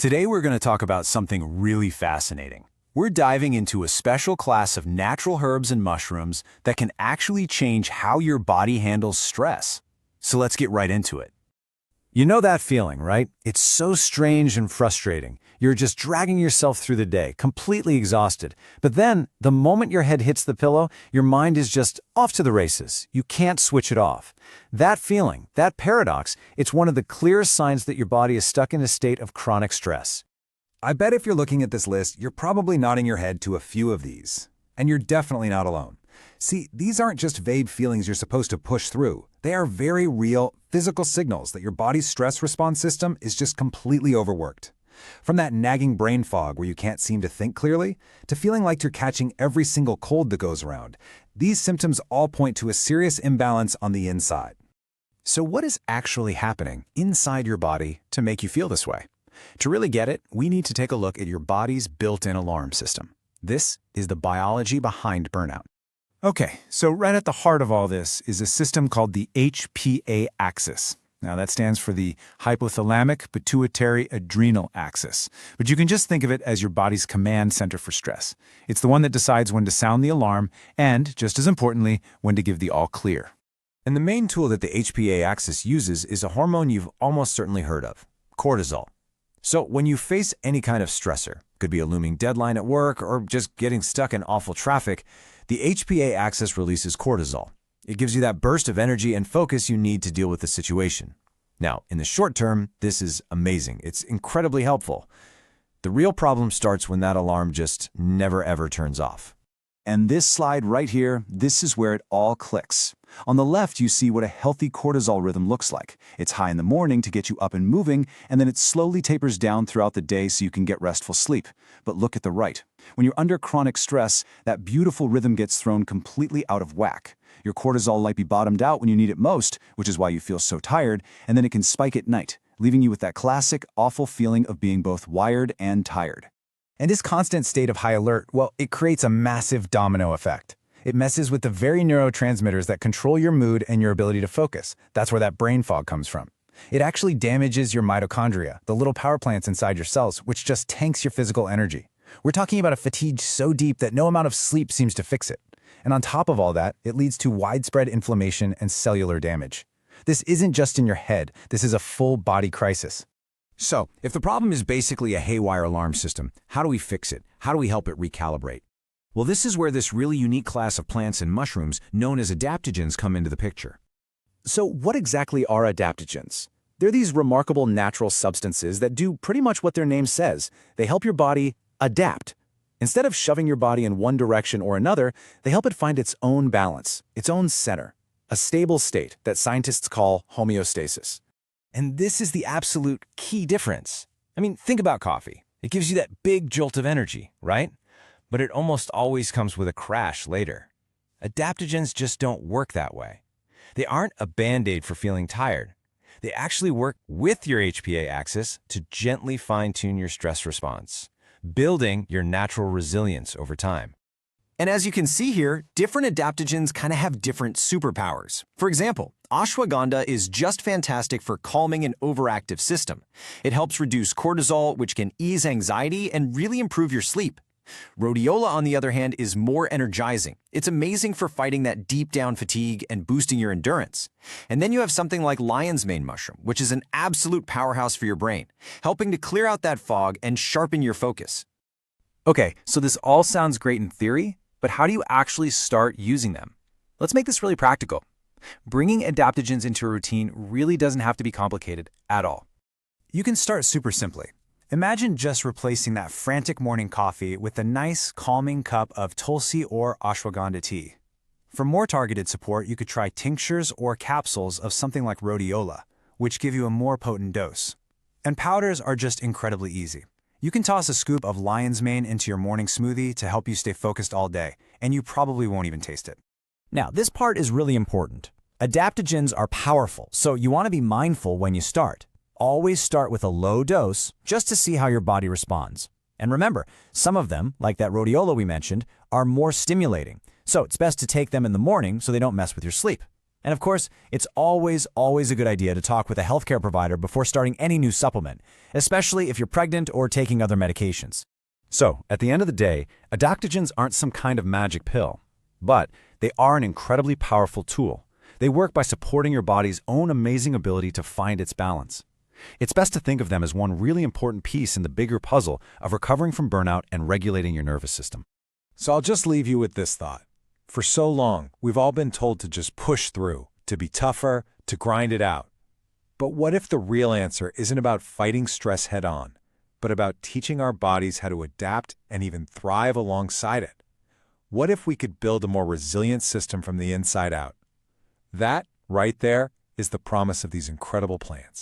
Today we're going to talk about something really fascinating. We're diving into a special class of natural herbs and mushrooms that can actually change how your body handles stress. So let's get right into it. You know that feeling, right? It's so strange and frustrating. You're just dragging yourself through the day, completely exhausted. But then, the moment your head hits the pillow, your mind is just off to the races. You can't switch it off. That feeling, that paradox, it's one of the clearest signs that your body is stuck in a state of chronic stress. I bet if you're looking at this list, you're probably nodding your head to a few of these. And you're definitely not alone. See, these aren't just vague feelings you're supposed to push through. They are very real, physical signals that your body's stress response system is just completely overworked. From that nagging brain fog where you can't seem to think clearly, to feeling like you're catching every single cold that goes around, these symptoms all point to a serious imbalance on the inside. So what is actually happening inside your body to make you feel this way? To really get it, we need to take a look at your body's built-in alarm system. This is the biology behind burnout. Okay, so right at the heart of all this is a system called the HPA axis. Now that stands for the hypothalamic pituitary adrenal axis, but you can just think of it as your body's command center for stress. It's the one that decides when to sound the alarm and, just as importantly, when to give the all clear. And the main tool that the HPA axis uses is a hormone you've almost certainly heard of, cortisol. So when you face any kind of stressor, could be a looming deadline at work or just getting stuck in awful traffic, the HPA axis releases cortisol. It gives you that burst of energy and focus you need to deal with the situation. Now, in the short term, this is amazing. It's incredibly helpful. The real problem starts when that alarm just never ever turns off. And this slide right here, this is where it all clicks. On the left, you see what a healthy cortisol rhythm looks like. It's high in the morning to get you up and moving, and then it slowly tapers down throughout the day so you can get restful sleep. But look at the right. When you're under chronic stress, that beautiful rhythm gets thrown completely out of whack. Your cortisol might be bottomed out when you need it most, which is why you feel so tired, and then it can spike at night, leaving you with that classic, awful feeling of being both wired and tired. And this constant state of high alert, well, it creates a massive domino effect. It messes with the very neurotransmitters that control your mood and your ability to focus. That's where that brain fog comes from. It actually damages your mitochondria, the little power plants inside your cells, which just tanks your physical energy. We're talking about a fatigue so deep that no amount of sleep seems to fix it. And on top of all that, it leads to widespread inflammation and cellular damage. This isn't just in your head. This is a full body crisis. So, if the problem is basically a haywire alarm system, how do we fix it? How do we help it recalibrate? Well, this is where this really unique class of plants and mushrooms, known as adaptogens, come into the picture. So what exactly are adaptogens? They're these remarkable natural substances that do pretty much what their name says. They help your body adapt. Instead of shoving your body in one direction or another, they help it find its own balance, its own center, a stable state that scientists call homeostasis. And this is the absolute key difference. I mean, think about coffee. It gives you that big jolt of energy, right? But it almost always comes with a crash later. Adaptogens just don't work that way. They aren't a band-aid for feeling tired. They actually work with your HPA axis to gently fine-tune your stress response, building your natural resilience over time. And as you can see here, different adaptogens kind of have different superpowers. For example, ashwagandha is just fantastic for calming an overactive system. It helps reduce cortisol, which can ease anxiety and really improve your sleep. Rhodiola, on the other hand, is more energizing. It's amazing for fighting that deep-down fatigue and boosting your endurance. And then you have something like lion's mane mushroom, which is an absolute powerhouse for your brain, helping to clear out that fog and sharpen your focus. Okay, so this all sounds great in theory, but how do you actually start using them? Let's make this really practical. Bringing adaptogens into a routine really doesn't have to be complicated at all. You can start super simply. Imagine just replacing that frantic morning coffee with a nice, calming cup of tulsi or ashwagandha tea. For more targeted support, you could try tinctures or capsules of something like rhodiola, which give you a more potent dose. And powders are just incredibly easy. You can toss a scoop of lion's mane into your morning smoothie to help you stay focused all day, and you probably won't even taste it. Now, this part is really important. Adaptogens are powerful, so you want to be mindful when you start. Always start with a low dose just to see how your body responds. And remember, some of them, like that rhodiola we mentioned, are more stimulating, so it's best to take them in the morning so they don't mess with your sleep. And of course, it's always a good idea to talk with a healthcare provider before starting any new supplement, especially if you're pregnant or taking other medications. So, at the end of the day, adaptogens aren't some kind of magic pill, but they are an incredibly powerful tool. They work by supporting your body's own amazing ability to find its balance. It's best to think of them as one really important piece in the bigger puzzle of recovering from burnout and regulating your nervous system. So I'll just leave you with this thought. For so long, we've all been told to just push through, to be tougher, to grind it out. But what if the real answer isn't about fighting stress head-on, but about teaching our bodies how to adapt and even thrive alongside it? What if we could build a more resilient system from the inside out? That, right there, is the promise of these incredible plants.